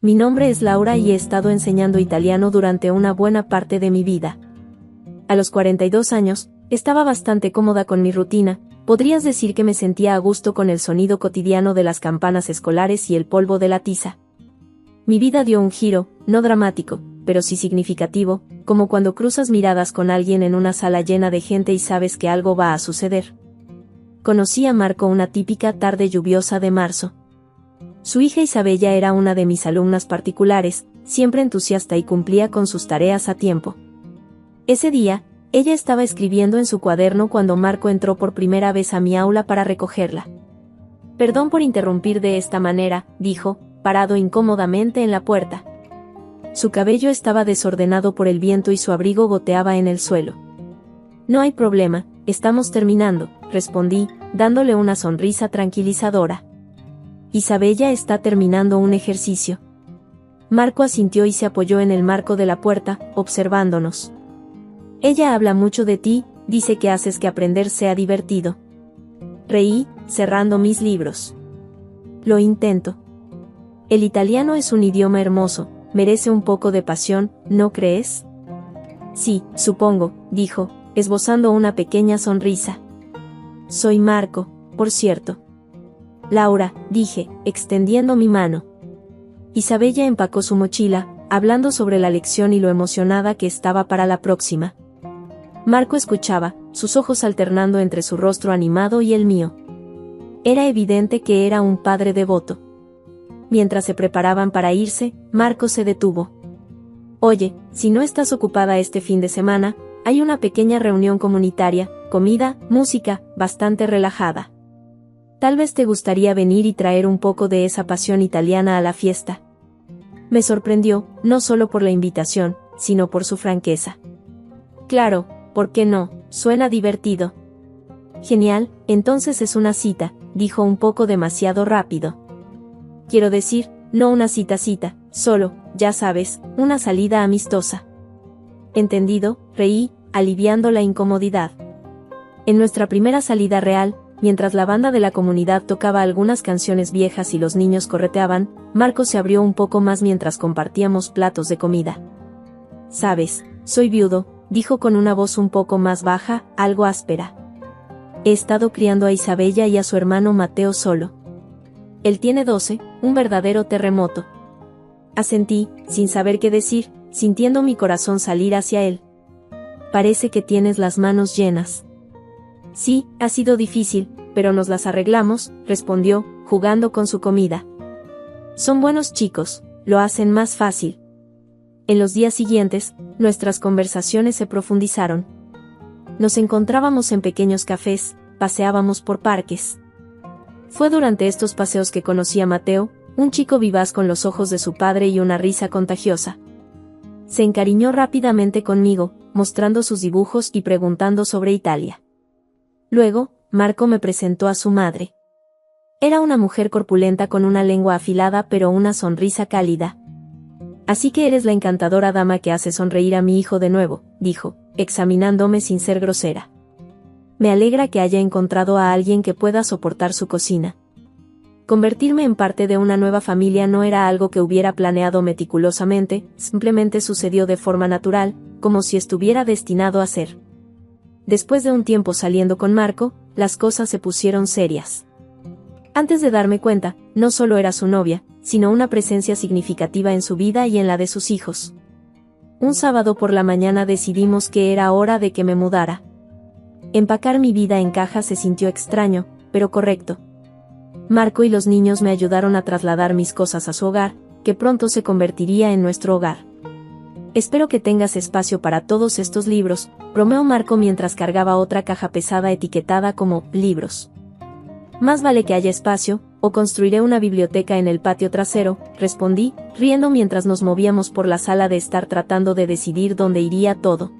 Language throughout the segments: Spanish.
Mi nombre es Laura y he estado enseñando italiano durante una buena parte de mi vida. A los 42 años, estaba bastante cómoda con mi rutina. Podrías decir que me sentía a gusto con el sonido cotidiano de las campanas escolares y el polvo de la tiza. Mi vida dio un giro, no dramático, pero sí significativo, como cuando cruzas miradas con alguien en una sala llena de gente y sabes que algo va a suceder. Conocí a Marco una típica tarde lluviosa de marzo. Su hija Isabella era una de mis alumnas particulares, siempre entusiasta y cumplía con sus tareas a tiempo. Ese día, ella estaba escribiendo en su cuaderno cuando Marco entró por primera vez a mi aula para recogerla. «Perdón por interrumpir de esta manera», dijo, parado incómodamente en la puerta. Su cabello estaba desordenado por el viento y su abrigo goteaba en el suelo. «No hay problema, estamos terminando», respondí, dándole una sonrisa tranquilizadora. «Isabella está terminando un ejercicio». Marco asintió y se apoyó en el marco de la puerta, observándonos. «Ella habla mucho de ti, dice que haces que aprender sea divertido». Reí, cerrando mis libros. «Lo intento. El italiano es un idioma hermoso, merece un poco de pasión, ¿no crees?» «Sí, supongo», dijo, esbozando una pequeña sonrisa. «Soy Marco, por cierto». «Laura», dije, extendiendo mi mano. Isabella empacó su mochila, hablando sobre la lección y lo emocionada que estaba para la próxima. Marco escuchaba, sus ojos alternando entre su rostro animado y el mío. Era evidente que era un padre devoto. Mientras se preparaban para irse, Marco se detuvo. «Oye, si no estás ocupada este fin de semana, hay una pequeña reunión comunitaria, comida, música, bastante relajada. Tal vez te gustaría venir y traer un poco de esa pasión italiana a la fiesta». Me sorprendió, no solo por la invitación, sino por su franqueza. «Claro, ¿por qué no? Suena divertido». «Genial, entonces es una cita», dijo un poco demasiado rápido. «Quiero decir, no una cita, solo, ya sabes, una salida amistosa». «Entendido», reí, aliviando la incomodidad. En nuestra primera salida real, mientras la banda de la comunidad tocaba algunas canciones viejas y los niños correteaban, Marco se abrió un poco más mientras compartíamos platos de comida. «Sabes, soy viudo», dijo con una voz un poco más baja, algo áspera. «He estado criando a Isabella y a su hermano Mateo solo. Él tiene 12, un verdadero terremoto». Asentí, sin saber qué decir, sintiendo mi corazón salir hacia él. «Parece que tienes las manos llenas». «Sí, ha sido difícil, pero nos las arreglamos», respondió, jugando con su comida. «Son buenos chicos, lo hacen más fácil». En los días siguientes, nuestras conversaciones se profundizaron. Nos encontrábamos en pequeños cafés, paseábamos por parques. Fue durante estos paseos que conocí a Mateo, un chico vivaz con los ojos de su padre y una risa contagiosa. Se encariñó rápidamente conmigo, mostrando sus dibujos y preguntando sobre Italia. Luego, Marco me presentó a su madre. Era una mujer corpulenta con una lengua afilada pero una sonrisa cálida. «Así que eres la encantadora dama que hace sonreír a mi hijo de nuevo», dijo, examinándome sin ser grosera. «Me alegra que haya encontrado a alguien que pueda soportar su cocina». Convertirme en parte de una nueva familia no era algo que hubiera planeado meticulosamente, simplemente sucedió de forma natural, como si estuviera destinado a ser. Después de un tiempo saliendo con Marco, las cosas se pusieron serias. Antes de darme cuenta, no solo era su novia, sino una presencia significativa en su vida y en la de sus hijos. Un sábado por la mañana decidimos que era hora de que me mudara. Empacar mi vida en cajas se sintió extraño, pero correcto. Marco y los niños me ayudaron a trasladar mis cosas a su hogar, que pronto se convertiría en nuestro hogar. «Espero que tengas espacio para todos estos libros», bromeó Marco mientras cargaba otra caja pesada etiquetada como «libros». «Más vale que haya espacio, o construiré una biblioteca en el patio trasero», respondí, riendo mientras nos movíamos por la sala de estar tratando de decidir dónde iría todo.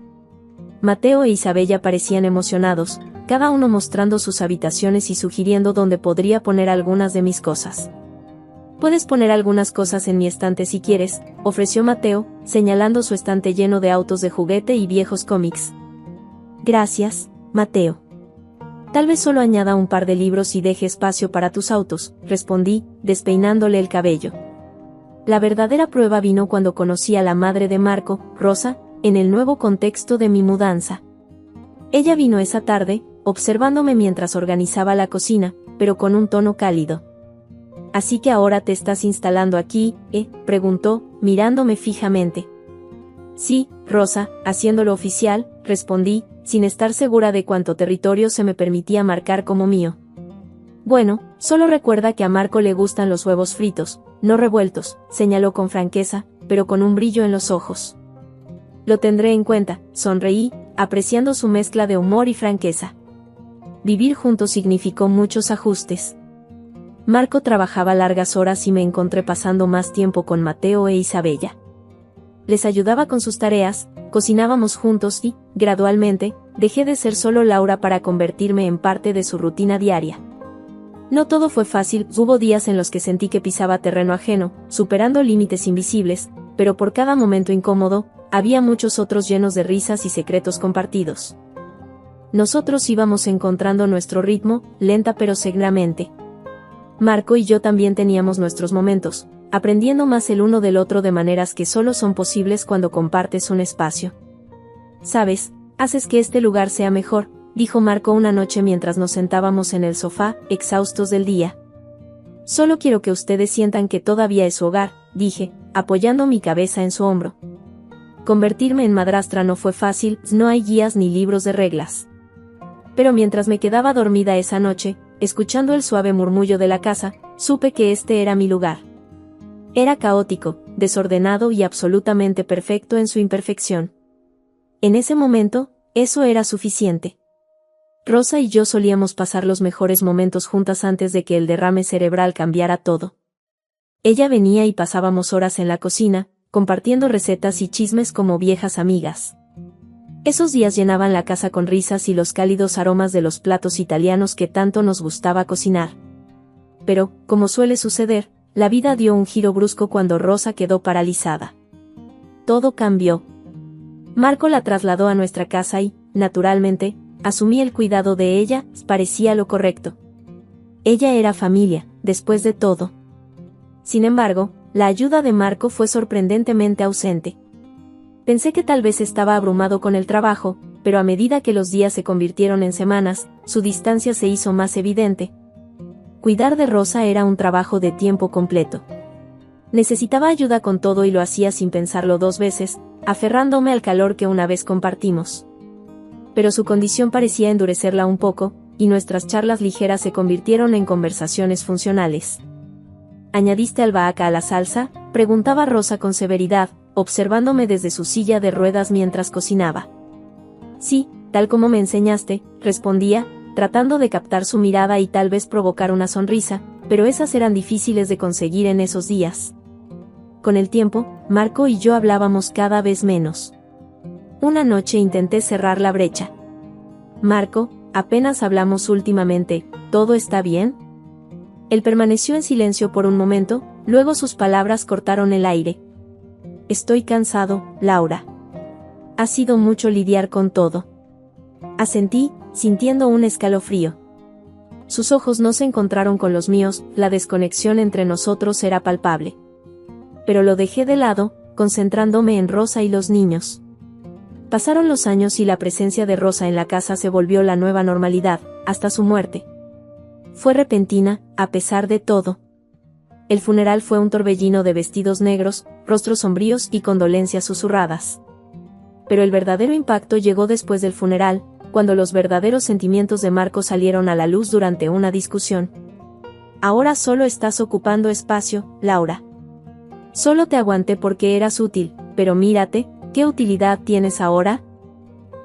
Mateo e Isabella parecían emocionados, cada uno mostrando sus habitaciones y sugiriendo dónde podría poner algunas de mis cosas. «Puedes poner algunas cosas en mi estante si quieres», ofreció Mateo, señalando su estante lleno de autos de juguete y viejos cómics. «Gracias, Mateo. Tal vez solo añada un par de libros y deje espacio para tus autos», respondí, despeinándole el cabello. La verdadera prueba vino cuando conocí a la madre de Marco, Rosa, en el nuevo contexto de mi mudanza. Ella vino esa tarde, observándome mientras organizaba la cocina, pero con un tono cálido. «¿Así que ahora te estás instalando aquí, preguntó, mirándome fijamente. «Sí, Rosa, haciéndolo oficial», respondí, sin estar segura de cuánto territorio se me permitía marcar como mío. «Bueno, solo recuerda que a Marco le gustan los huevos fritos, no revueltos», señaló con franqueza, pero con un brillo en los ojos. «Lo tendré en cuenta», sonreí, apreciando su mezcla de humor y franqueza. Vivir juntos significó muchos ajustes. Marco trabajaba largas horas y me encontré pasando más tiempo con Mateo e Isabella. Les ayudaba con sus tareas, cocinábamos juntos y, gradualmente, dejé de ser solo Laura para convertirme en parte de su rutina diaria. No todo fue fácil, hubo días en los que sentí que pisaba terreno ajeno, superando límites invisibles, pero por cada momento incómodo, había muchos otros llenos de risas y secretos compartidos. Nosotros íbamos encontrando nuestro ritmo, lenta pero seguramente. Marco y yo también teníamos nuestros momentos, aprendiendo más el uno del otro de maneras que solo son posibles cuando compartes un espacio. «Sabes, haces que este lugar sea mejor», dijo Marco una noche mientras nos sentábamos en el sofá, exhaustos del día. «Solo quiero que ustedes sientan que todavía es su hogar», dije, apoyando mi cabeza en su hombro. Convertirme en madrastra no fue fácil, no hay guías ni libros de reglas. Pero mientras me quedaba dormida esa noche, escuchando el suave murmullo de la casa, supe que este era mi lugar. Era caótico, desordenado y absolutamente perfecto en su imperfección. En ese momento, eso era suficiente. Rosa y yo solíamos pasar los mejores momentos juntas antes de que el derrame cerebral cambiara todo. Ella venía y pasábamos horas en la cocina, compartiendo recetas y chismes como viejas amigas. Esos días llenaban la casa con risas y los cálidos aromas de los platos italianos que tanto nos gustaba cocinar. Pero, como suele suceder, la vida dio un giro brusco cuando Rosa quedó paralizada. Todo cambió. Marco la trasladó a nuestra casa y, naturalmente, asumí el cuidado de ella, parecía lo correcto. Ella era familia, después de todo. Sin embargo, la ayuda de Marco fue sorprendentemente ausente. Pensé que tal vez estaba abrumado con el trabajo, pero a medida que los días se convirtieron en semanas, su distancia se hizo más evidente. Cuidar de Rosa era un trabajo de tiempo completo. Necesitaba ayuda con todo y lo hacía sin pensarlo dos veces, aferrándome al calor que una vez compartimos. Pero su condición parecía endurecerla un poco, y nuestras charlas ligeras se convirtieron en conversaciones funcionales. ¿Añadiste albahaca a la salsa?, preguntaba Rosa con severidad, observándome desde su silla de ruedas mientras cocinaba. Sí, tal como me enseñaste, respondía, tratando de captar su mirada y tal vez provocar una sonrisa, pero esas eran difíciles de conseguir en esos días. Con el tiempo, Marco y yo hablábamos cada vez menos. Una noche intenté cerrar la brecha. «Marco, apenas hablamos últimamente, ¿todo está bien?». Él permaneció en silencio por un momento, luego sus palabras cortaron el aire. «Estoy cansado, Laura. Ha sido mucho lidiar con todo». Asentí, sintiendo un escalofrío. Sus ojos no se encontraron con los míos, la desconexión entre nosotros era palpable. Pero lo dejé de lado, concentrándome en Rosa y los niños. Pasaron los años y la presencia de Rosa en la casa se volvió la nueva normalidad, hasta su muerte. Fue repentina, a pesar de todo. El funeral fue un torbellino de vestidos negros, rostros sombríos y condolencias susurradas. Pero el verdadero impacto llegó después del funeral, cuando los verdaderos sentimientos de Marco salieron a la luz durante una discusión. «Ahora solo estás ocupando espacio, Laura. Solo te aguanté porque eras útil, pero mírate, ¿qué utilidad tienes ahora?».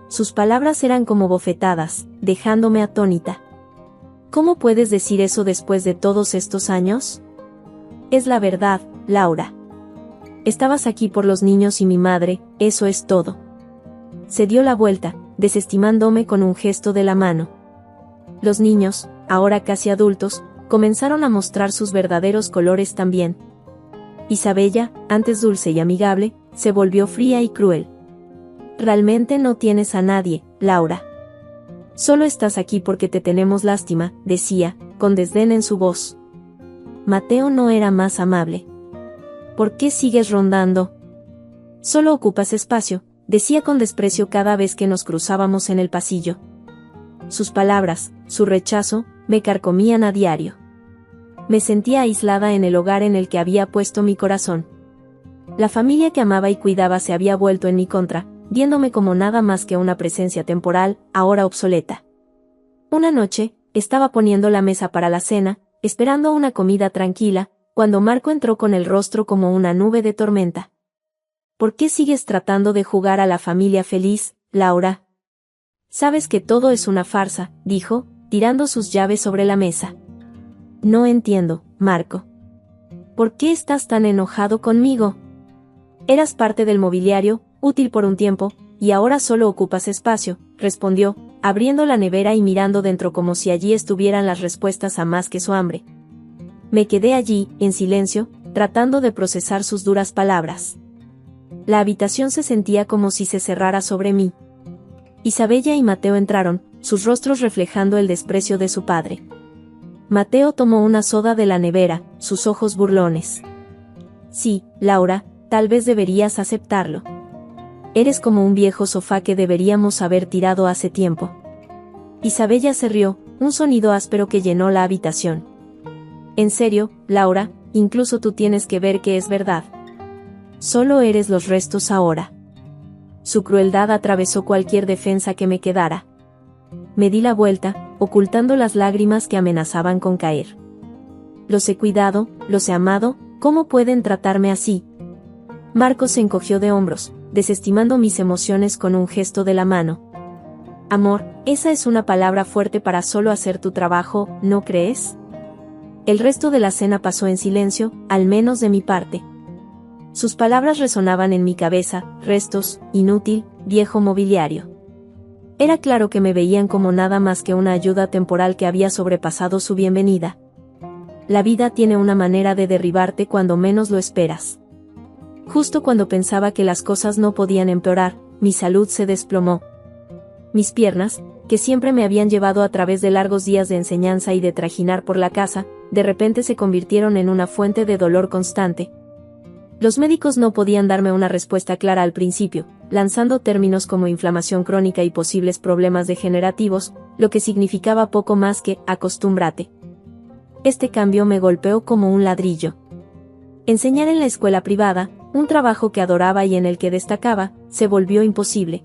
Sus palabras eran como bofetadas, dejándome atónita. «¿Cómo puedes decir eso después de todos estos años?». «Es la verdad, Laura. Estabas aquí por los niños y mi madre, eso es todo». Se dio la vuelta, desestimándome con un gesto de la mano. Los niños, ahora casi adultos, comenzaron a mostrar sus verdaderos colores también. Isabella, antes dulce y amigable, se volvió fría y cruel. «Realmente no tienes a nadie, Laura. Solo estás aquí porque te tenemos lástima», decía, con desdén en su voz. Mateo no era más amable. ¿Por qué sigues rondando? Solo ocupas espacio, decía con desprecio cada vez que nos cruzábamos en el pasillo. Sus palabras, su rechazo, me carcomían a diario. Me sentía aislada en el hogar en el que había puesto mi corazón. La familia que amaba y cuidaba se había vuelto en mi contra, viéndome como nada más que una presencia temporal, ahora obsoleta. Una noche, estaba poniendo la mesa para la cena, esperando una comida tranquila, cuando Marco entró con el rostro como una nube de tormenta. ¿Por qué sigues tratando de jugar a la familia feliz, Laura? Sabes que todo es una farsa, dijo, tirando sus llaves sobre la mesa. No entiendo, Marco. ¿Por qué estás tan enojado conmigo? Eras parte del mobiliario, útil por un tiempo, y ahora solo ocupas espacio, respondió, abriendo la nevera y mirando dentro como si allí estuvieran las respuestas a más que su hambre. Me quedé allí, en silencio, tratando de procesar sus duras palabras. La habitación se sentía como si se cerrara sobre mí. Isabella y Mateo entraron, sus rostros reflejando el desprecio de su padre. Mateo tomó una soda de la nevera, sus ojos burlones. Sí, Laura, tal vez deberías aceptarlo. Eres como un viejo sofá que deberíamos haber tirado hace tiempo. Isabella se rió, un sonido áspero que llenó la habitación. En serio, Laura, incluso tú tienes que ver que es verdad. Solo eres los restos ahora. Su crueldad atravesó cualquier defensa que me quedara. Me di la vuelta, ocultando las lágrimas que amenazaban con caer. Los he cuidado, los he amado, ¿cómo pueden tratarme así? Marco se encogió de hombros, desestimando mis emociones con un gesto de la mano. Amor, esa es una palabra fuerte para solo hacer tu trabajo, ¿no crees? El resto de la cena pasó en silencio, al menos de mi parte. Sus palabras resonaban en mi cabeza, restos, inútil, viejo mobiliario. Era claro que me veían como nada más que una ayuda temporal que había sobrepasado su bienvenida. La vida tiene una manera de derribarte cuando menos lo esperas. Justo cuando pensaba que las cosas no podían empeorar, mi salud se desplomó. Mis piernas, que siempre me habían llevado a través de largos días de enseñanza y de trajinar por la casa, de repente se convirtieron en una fuente de dolor constante. Los médicos no podían darme una respuesta clara al principio, lanzando términos como inflamación crónica y posibles problemas degenerativos, lo que significaba poco más que acostúmbrate. Este cambio me golpeó como un ladrillo. Enseñar en la escuela privada, un trabajo que adoraba y en el que destacaba, se volvió imposible.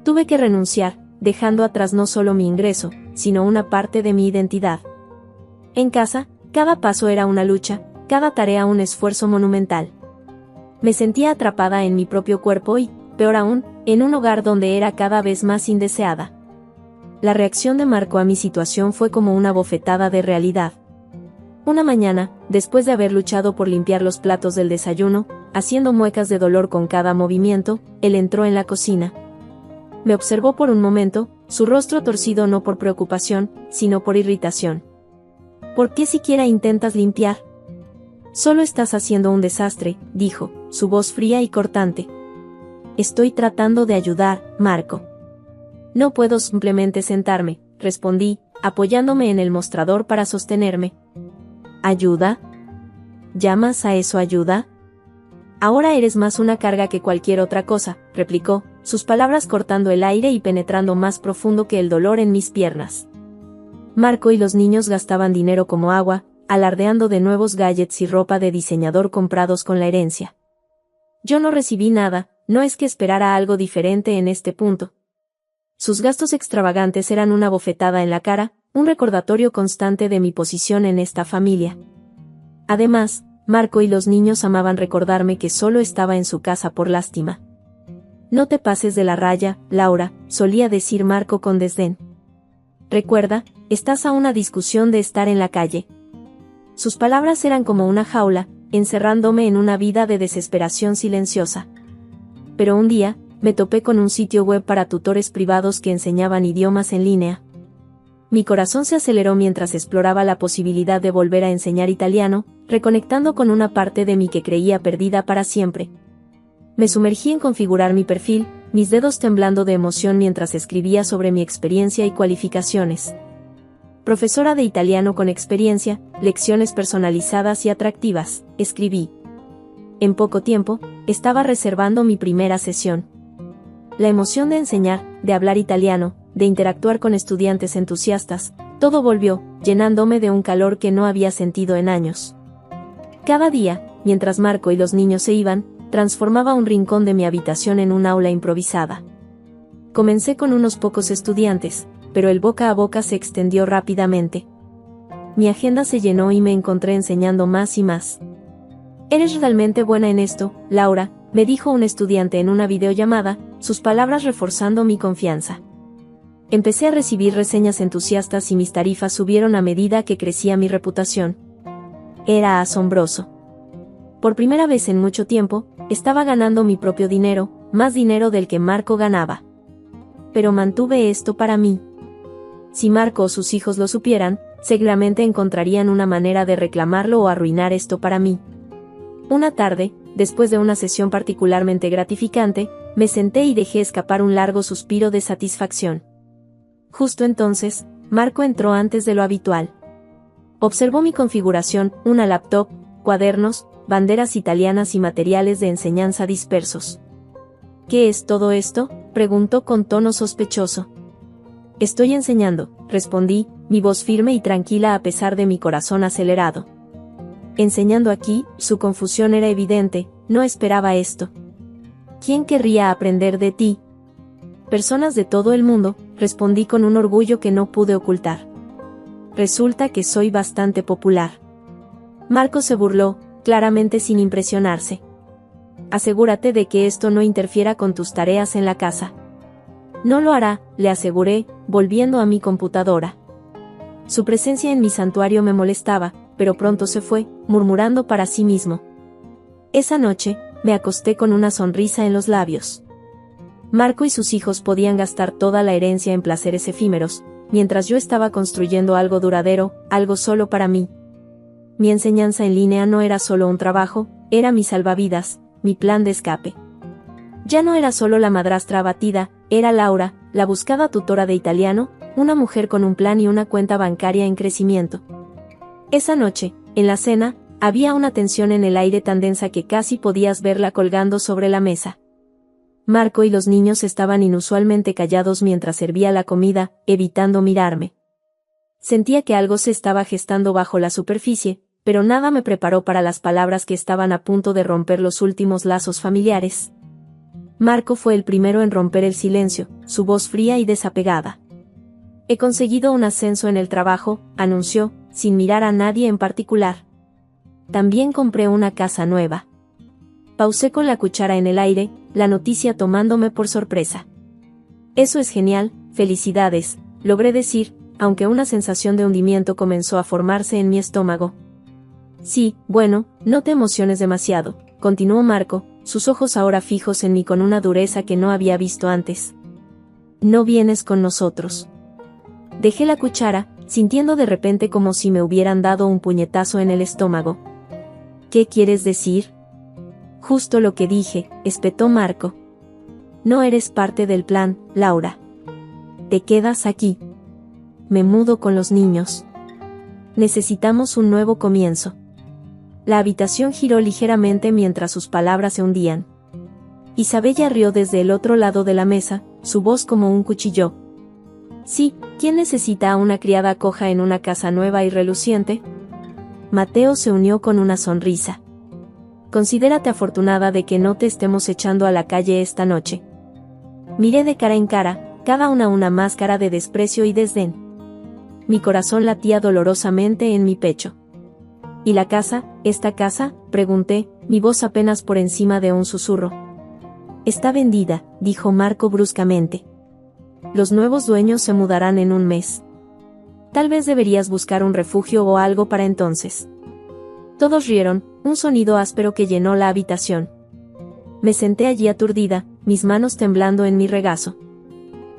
Tuve que renunciar, dejando atrás no solo mi ingreso, sino una parte de mi identidad. En casa, cada paso era una lucha, cada tarea un esfuerzo monumental. Me sentía atrapada en mi propio cuerpo y, peor aún, en un hogar donde era cada vez más indeseada. La reacción de Marco a mi situación fue como una bofetada de realidad. Una mañana, después de haber luchado por limpiar los platos del desayuno, haciendo muecas de dolor con cada movimiento, él entró en la cocina. Me observó por un momento, su rostro torcido no por preocupación, sino por irritación. ¿Por qué siquiera intentas limpiar? Solo estás haciendo un desastre, dijo, su voz fría y cortante. Estoy tratando de ayudar, Marco. No puedo simplemente sentarme, respondí, apoyándome en el mostrador para sostenerme. ¿Ayuda? ¿Llamas a eso ayuda? Ahora eres más una carga que cualquier otra cosa, replicó, sus palabras cortando el aire y penetrando más profundo que el dolor en mis piernas. Marco y los niños gastaban dinero como agua, alardeando de nuevos gadgets y ropa de diseñador comprados con la herencia. Yo no recibí nada, no es que esperara algo diferente en este punto. Sus gastos extravagantes eran una bofetada en la cara, un recordatorio constante de mi posición en esta familia. Además, Marco y los niños amaban recordarme que solo estaba en su casa por lástima. No te pases de la raya, Laura, solía decir Marco con desdén. Recuerda, estás a una discusión de estar en la calle. Sus palabras eran como una jaula, encerrándome en una vida de desesperación silenciosa. Pero un día, me topé con un sitio web para tutores privados que enseñaban idiomas en línea. Mi corazón se aceleró mientras exploraba la posibilidad de volver a enseñar italiano, reconectando con una parte de mí que creía perdida para siempre. Me sumergí en configurar mi perfil, mis dedos temblando de emoción mientras escribía sobre mi experiencia y cualificaciones. Profesora de italiano con experiencia, lecciones personalizadas y atractivas, escribí. en poco tiempo, estaba reservando mi primera sesión. La emoción de enseñar, de hablar italiano, de interactuar con estudiantes entusiastas, todo volvió, llenándome de un calor que no había sentido en años. Cada día, mientras Marco y los niños se iban, transformaba un rincón de mi habitación en un aula improvisada. Comencé con unos pocos estudiantes, pero el boca a boca se extendió rápidamente. Mi agenda se llenó y me encontré enseñando más y más. «Eres realmente buena en esto, Laura», me dijo un estudiante en una videollamada, sus palabras reforzando mi confianza. Empecé a recibir reseñas entusiastas y mis tarifas subieron a medida que crecía mi reputación. Era asombroso. Por primera vez en mucho tiempo, estaba ganando mi propio dinero, más dinero del que Marco ganaba. Pero mantuve esto para mí. Si Marco o sus hijos lo supieran, seguramente encontrarían una manera de reclamarlo o arruinar esto para mí. Una tarde, después de una sesión particularmente gratificante, me senté y dejé escapar un largo suspiro de satisfacción. Justo entonces, Marco entró antes de lo habitual. Observó mi configuración, una laptop, cuadernos, banderas italianas y materiales de enseñanza dispersos. «¿Qué es todo esto?», preguntó con tono sospechoso. «Estoy enseñando», respondí, mi voz firme y tranquila a pesar de mi corazón acelerado. «¿Enseñando aquí?», su confusión era evidente, no esperaba esto. «¿Quién querría aprender de ti?». «Personas de todo el mundo», respondí con un orgullo que no pude ocultar. «Resulta que soy bastante popular». Marco se burló, claramente sin impresionarse. «Asegúrate de que esto no interfiera con tus tareas en la casa». «No lo hará», le aseguré, volviendo a mi computadora. Su presencia en mi santuario me molestaba, pero pronto se fue, murmurando para sí mismo. Esa noche, me acosté con una sonrisa en los labios. Marco y sus hijos podían gastar toda la herencia en placeres efímeros, mientras yo estaba construyendo algo duradero, algo solo para mí. Mi enseñanza en línea no era solo un trabajo, era mi salvavidas, mi plan de escape. Ya no era solo la madrastra abatida, era Laura, la buscada tutora de italiano, una mujer con un plan y una cuenta bancaria en crecimiento. Esa noche, en la cena, había una tensión en el aire tan densa que casi podías verla colgando sobre la mesa. Marco y los niños estaban inusualmente callados mientras servía la comida, evitando mirarme. Sentía que algo se estaba gestando bajo la superficie, pero nada me preparó para las palabras que estaban a punto de romper los últimos lazos familiares. Marco fue el primero en romper el silencio, su voz fría y desapegada. «He conseguido un ascenso en el trabajo», anunció, sin mirar a nadie en particular. «También compré una casa nueva». Pausé con la cuchara en el aire, la noticia tomándome por sorpresa. «Eso es genial, felicidades», logré decir, aunque una sensación de hundimiento comenzó a formarse en mi estómago. «Sí, bueno, no te emociones demasiado», continuó Marco, sus ojos ahora fijos en mí con una dureza que no había visto antes. «¿No vienes con nosotros?». Dejé la cuchara, sintiendo de repente como si me hubieran dado un puñetazo en el estómago. «¿Qué quieres decir?». «Justo lo que dije», espetó Marco. «No eres parte del plan, Laura. Te quedas aquí. Me mudo con los niños. Necesitamos un nuevo comienzo». La habitación giró ligeramente mientras sus palabras se hundían. Isabella rió desde el otro lado de la mesa, su voz como un cuchillo. «Sí, ¿quién necesita a una criada coja en una casa nueva y reluciente?». Mateo se unió con una sonrisa. «Considérate afortunada de que no te estemos echando a la calle esta noche». Miré de cara en cara, cada una máscara de desprecio y desdén. Mi corazón latía dolorosamente en mi pecho. «¿Y la casa, esta casa?», pregunté, mi voz apenas por encima de un susurro. «Está vendida», dijo Marco bruscamente. «Los nuevos dueños se mudarán en un mes. Tal vez deberías buscar un refugio o algo para entonces». Todos rieron, un sonido áspero que llenó la habitación. Me senté allí aturdida, mis manos temblando en mi regazo.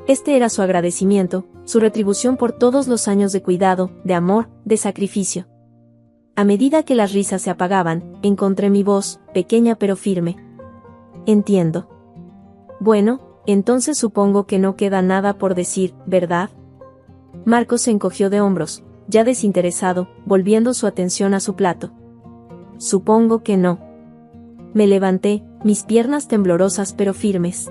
Este era su agradecimiento, su retribución por todos los años de cuidado, de amor, de sacrificio. A medida que las risas se apagaban, encontré mi voz, pequeña pero firme. «Entiendo». «Bueno, entonces supongo que no queda nada por decir, ¿verdad?». Marco se encogió de hombros, ya desinteresado, volviendo su atención a su plato. «Supongo que no». Me levanté, mis piernas temblorosas pero firmes.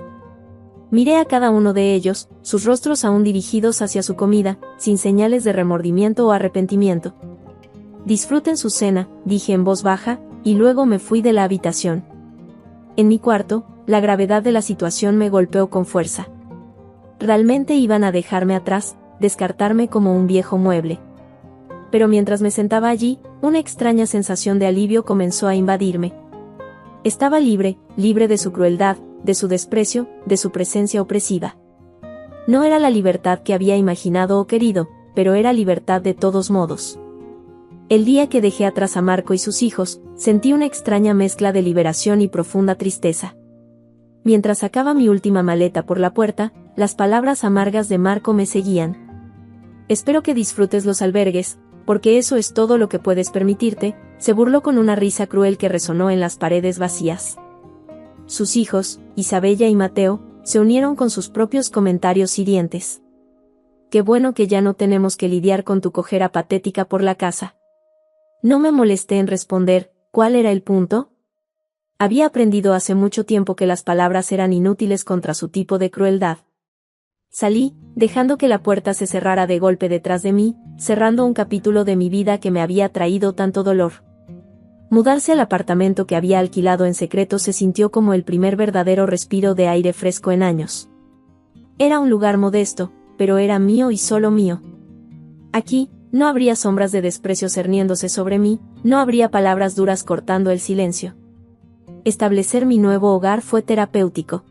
Miré a cada uno de ellos, sus rostros aún dirigidos hacia su comida, sin señales de remordimiento o arrepentimiento. Disfruten su cena, dije en voz baja, y luego me fui de la habitación. En mi cuarto, la gravedad de la situación me golpeó con fuerza. Realmente iban a dejarme atrás, descartarme como un viejo mueble. Pero mientras me sentaba allí, una extraña sensación de alivio comenzó a invadirme. Estaba libre, libre de su crueldad, de su desprecio, de su presencia opresiva. No era la libertad que había imaginado o querido, pero era libertad de todos modos. El día que dejé atrás a Marco y sus hijos, sentí una extraña mezcla de liberación y profunda tristeza. Mientras sacaba mi última maleta por la puerta, las palabras amargas de Marco me seguían. Espero que disfrutes los albergues, porque eso es todo lo que puedes permitirte, se burló con una risa cruel que resonó en las paredes vacías. Sus hijos, Isabella y Mateo, se unieron con sus propios comentarios hirientes. Qué bueno que ya no tenemos que lidiar con tu cojera patética por la casa. No me molesté en responder, ¿cuál era el punto? Había aprendido hace mucho tiempo que las palabras eran inútiles contra su tipo de crueldad. Salí, dejando que la puerta se cerrara de golpe detrás de mí, cerrando un capítulo de mi vida que me había traído tanto dolor. Mudarse al apartamento que había alquilado en secreto se sintió como el primer verdadero respiro de aire fresco en años. Era un lugar modesto, pero era mío y solo mío. Aquí, no habría sombras de desprecio cerniéndose sobre mí, no habría palabras duras cortando el silencio. Establecer mi nuevo hogar fue terapéutico.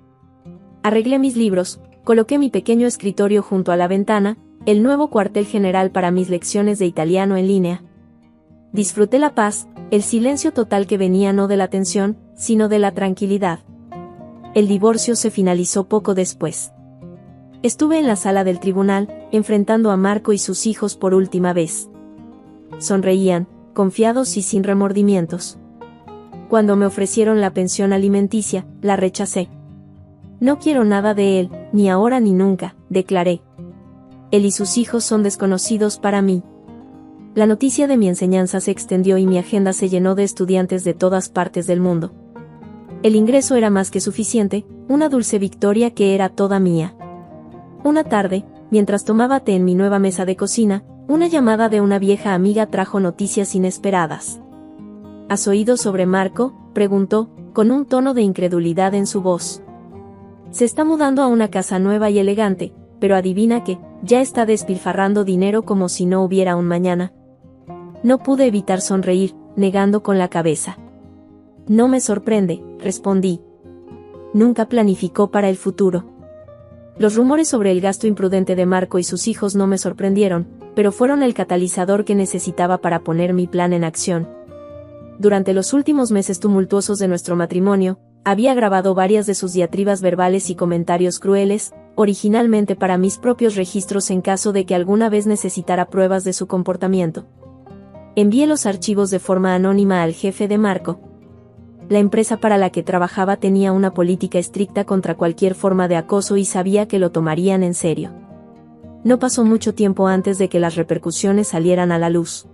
Arreglé mis libros, coloqué mi pequeño escritorio junto a la ventana, el nuevo cuartel general para mis lecciones de italiano en línea. Disfruté la paz, el silencio total que venía no de la tensión, sino de la tranquilidad. El divorcio se finalizó poco después. Estuve en la sala del tribunal, enfrentando a Marco y sus hijos por última vez. Sonreían, confiados y sin remordimientos. Cuando me ofrecieron la pensión alimenticia, la rechacé. No quiero nada de él, ni ahora ni nunca, declaré. Él y sus hijos son desconocidos para mí. La noticia de mi enseñanza se extendió y mi agenda se llenó de estudiantes de todas partes del mundo. El ingreso era más que suficiente, una dulce victoria que era toda mía. Una tarde, mientras tomaba té en mi nueva mesa de cocina, una llamada de una vieja amiga trajo noticias inesperadas. ¿Has oído sobre Marco?, preguntó, con un tono de incredulidad en su voz. Se está mudando a una casa nueva y elegante, pero adivina que, ya está despilfarrando dinero como si no hubiera un mañana. No pude evitar sonreír, negando con la cabeza. No me sorprende, respondí. Nunca planificó para el futuro. Los rumores sobre el gasto imprudente de Marco y sus hijos no me sorprendieron, pero fueron el catalizador que necesitaba para poner mi plan en acción. Durante los últimos meses tumultuosos de nuestro matrimonio, había grabado varias de sus diatribas verbales y comentarios crueles, originalmente para mis propios registros en caso de que alguna vez necesitara pruebas de su comportamiento. Envié los archivos de forma anónima al jefe de Marco. La empresa para la que trabajaba tenía una política estricta contra cualquier forma de acoso y sabía que lo tomarían en serio. No pasó mucho tiempo antes de que las repercusiones salieran a la luz.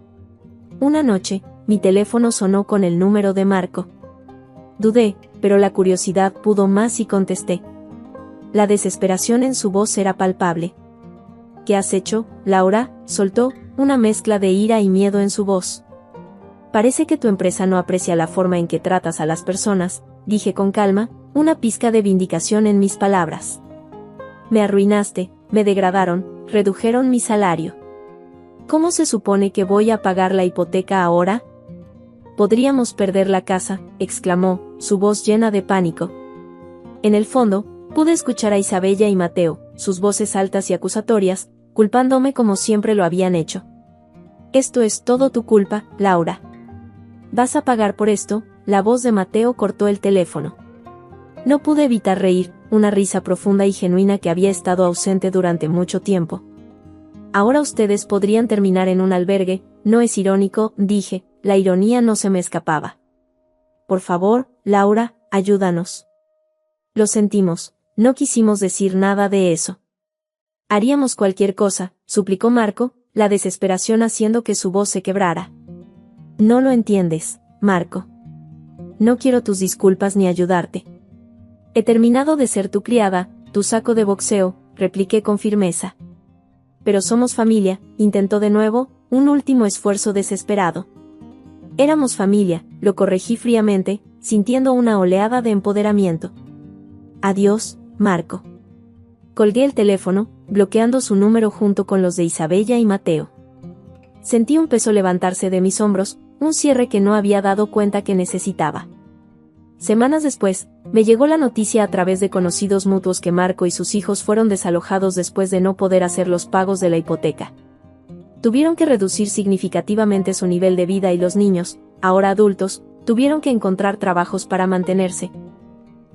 Una noche, mi teléfono sonó con el número de Marco. Dudé, pero la curiosidad pudo más y contesté. La desesperación en su voz era palpable. ¿Qué has hecho, Laura?, soltó, una mezcla de ira y miedo en su voz. Parece que tu empresa no aprecia la forma en que tratas a las personas, dije con calma, una pizca de vindicación en mis palabras. Me arruinaste, me degradaron, redujeron mi salario. ¿Cómo se supone que voy a pagar la hipoteca ahora? Podríamos perder la casa, exclamó, su voz llena de pánico. En el fondo, pude escuchar a Isabella y Mateo, sus voces altas y acusatorias, culpándome como siempre lo habían hecho. Esto es todo tu culpa, Laura. ¿Vas a pagar por esto? La voz de Mateo cortó el teléfono. No pude evitar reír, una risa profunda y genuina que había estado ausente durante mucho tiempo. Ahora ustedes podrían terminar en un albergue, no es irónico, dije, la ironía no se me escapaba. Por favor, Laura, ayúdanos. Lo sentimos, no quisimos decir nada de eso. Haríamos cualquier cosa, suplicó Marco, la desesperación haciendo que su voz se quebrara. No lo entiendes, Marco. No quiero tus disculpas ni ayudarte. He terminado de ser tu criada, tu saco de boxeo, repliqué con firmeza. Pero somos familia, intentó de nuevo, un último esfuerzo desesperado. Éramos familia, lo corregí fríamente, sintiendo una oleada de empoderamiento. Adiós, Marco. Colgué el teléfono, bloqueando su número junto con los de Isabella y Mateo. Sentí un peso levantarse de mis hombros, un cierre que no había dado cuenta que necesitaba. Semanas después, me llegó la noticia a través de conocidos mutuos que Marco y sus hijos fueron desalojados después de no poder hacer los pagos de la hipoteca. Tuvieron que reducir significativamente su nivel de vida y los niños, ahora adultos, tuvieron que encontrar trabajos para mantenerse.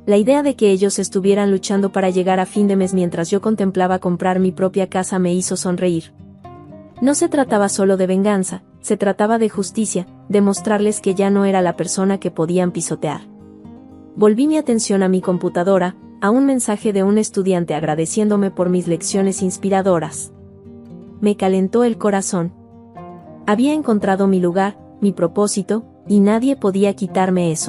La idea de que ellos estuvieran luchando para llegar a fin de mes mientras yo contemplaba comprar mi propia casa me hizo sonreír. No se trataba solo de venganza, se trataba de justicia, de mostrarles que ya no era la persona que podían pisotear. Volví mi atención a mi computadora, a un mensaje de un estudiante agradeciéndome por mis lecciones inspiradoras. Me calentó el corazón. Había encontrado mi lugar, mi propósito, y nadie podía quitarme eso.